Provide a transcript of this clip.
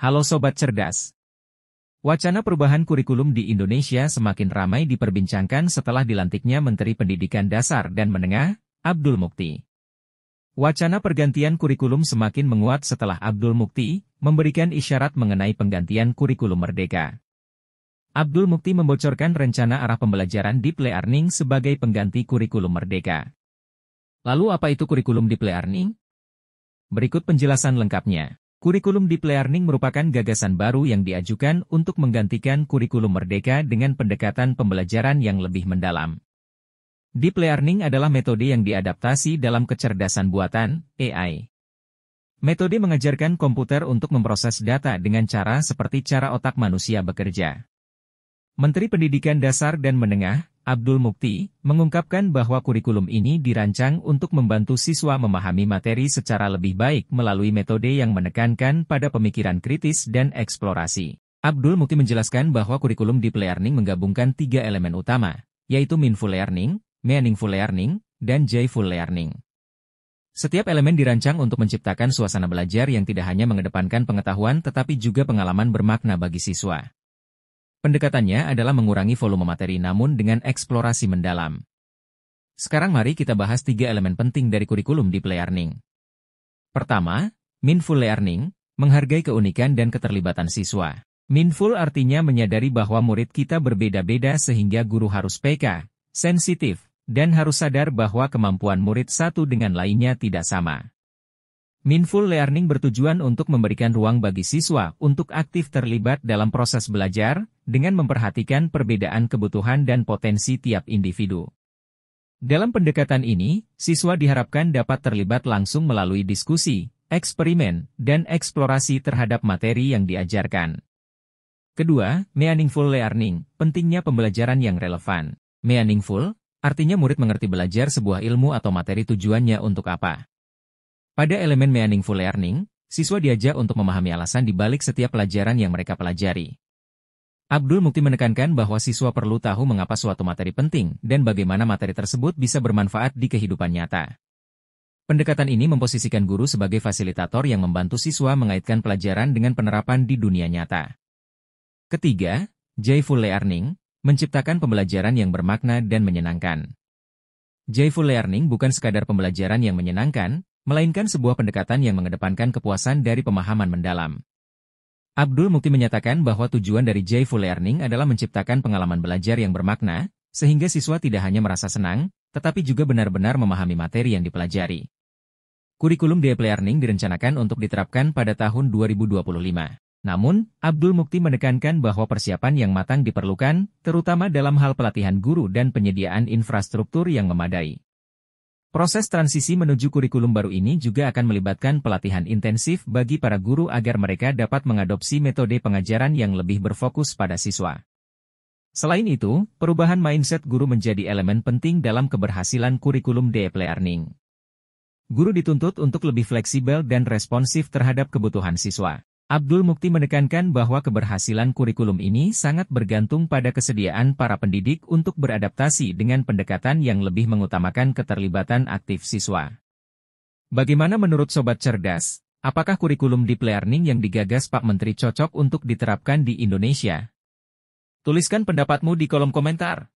Halo Sobat Cerdas. Wacana perubahan kurikulum di Indonesia semakin ramai diperbincangkan setelah dilantiknya Menteri Pendidikan Dasar dan Menengah, Abdul Mukti. Wacana pergantian kurikulum semakin menguat setelah Abdul Mukti memberikan isyarat mengenai penggantian kurikulum merdeka. Abdul Mukti membocorkan rencana arah pembelajaran deep learning sebagai pengganti kurikulum merdeka. Lalu apa itu kurikulum deep learning? Berikut penjelasan lengkapnya. Kurikulum deep learning merupakan gagasan baru yang diajukan untuk menggantikan kurikulum merdeka dengan pendekatan pembelajaran yang lebih mendalam. Deep learning adalah metode yang diadaptasi dalam kecerdasan buatan, AI. Metode mengajarkan komputer untuk memproses data dengan cara seperti cara otak manusia bekerja. Menteri Pendidikan Dasar dan Menengah, Abdul Mukti, mengungkapkan bahwa kurikulum ini dirancang untuk membantu siswa memahami materi secara lebih baik melalui metode yang menekankan pada pemikiran kritis dan eksplorasi. Abdul Mukti menjelaskan bahwa kurikulum deep learning menggabungkan 3 elemen utama, yaitu meaningful learning, meaningful learning, dan joyful learning. Setiap elemen dirancang untuk menciptakan suasana belajar yang tidak hanya mengedepankan pengetahuan tetapi juga pengalaman bermakna bagi siswa. Pendekatannya adalah mengurangi volume materi namun dengan eksplorasi mendalam. Sekarang mari kita bahas 3 elemen penting dari kurikulum deep learning. Pertama, meaningful learning, menghargai keunikan dan keterlibatan siswa. Meaningful artinya menyadari bahwa murid kita berbeda-beda sehingga guru harus peka, sensitif, dan harus sadar bahwa kemampuan murid satu dengan lainnya tidak sama. Meaningful learning bertujuan untuk memberikan ruang bagi siswa untuk aktif terlibat dalam proses belajar, dengan memperhatikan perbedaan kebutuhan dan potensi tiap individu. Dalam pendekatan ini, siswa diharapkan dapat terlibat langsung melalui diskusi, eksperimen, dan eksplorasi terhadap materi yang diajarkan. Kedua, meaningful learning, pentingnya pembelajaran yang relevan. Meaningful, artinya murid mengerti belajar sebuah ilmu atau materi tujuannya untuk apa. Pada elemen meaningful learning, siswa diajak untuk memahami alasan di balik setiap pelajaran yang mereka pelajari. Abdul Mukti menekankan bahwa siswa perlu tahu mengapa suatu materi penting dan bagaimana materi tersebut bisa bermanfaat di kehidupan nyata. Pendekatan ini memposisikan guru sebagai fasilitator yang membantu siswa mengaitkan pelajaran dengan penerapan di dunia nyata. Ketiga, joyful learning, menciptakan pembelajaran yang bermakna dan menyenangkan. Joyful learning bukan sekadar pembelajaran yang menyenangkan, melainkan sebuah pendekatan yang mengedepankan kepuasan dari pemahaman mendalam. Abdul Mukti menyatakan bahwa tujuan dari joyful learning adalah menciptakan pengalaman belajar yang bermakna, sehingga siswa tidak hanya merasa senang, tetapi juga benar-benar memahami materi yang dipelajari. Kurikulum deep learning direncanakan untuk diterapkan pada tahun 2025. Namun, Abdul Mukti menekankan bahwa persiapan yang matang diperlukan, terutama dalam hal pelatihan guru dan penyediaan infrastruktur yang memadai. Proses transisi menuju kurikulum baru ini juga akan melibatkan pelatihan intensif bagi para guru agar mereka dapat mengadopsi metode pengajaran yang lebih berfokus pada siswa. Selain itu, perubahan mindset guru menjadi elemen penting dalam keberhasilan kurikulum deep learning. Guru dituntut untuk lebih fleksibel dan responsif terhadap kebutuhan siswa. Abdul Mukti menekankan bahwa keberhasilan kurikulum ini sangat bergantung pada kesediaan para pendidik untuk beradaptasi dengan pendekatan yang lebih mengutamakan keterlibatan aktif siswa. Bagaimana menurut Sobat Cerdas? Apakah kurikulum deep learning yang digagas Pak Menteri cocok untuk diterapkan di Indonesia? Tuliskan pendapatmu di kolom komentar.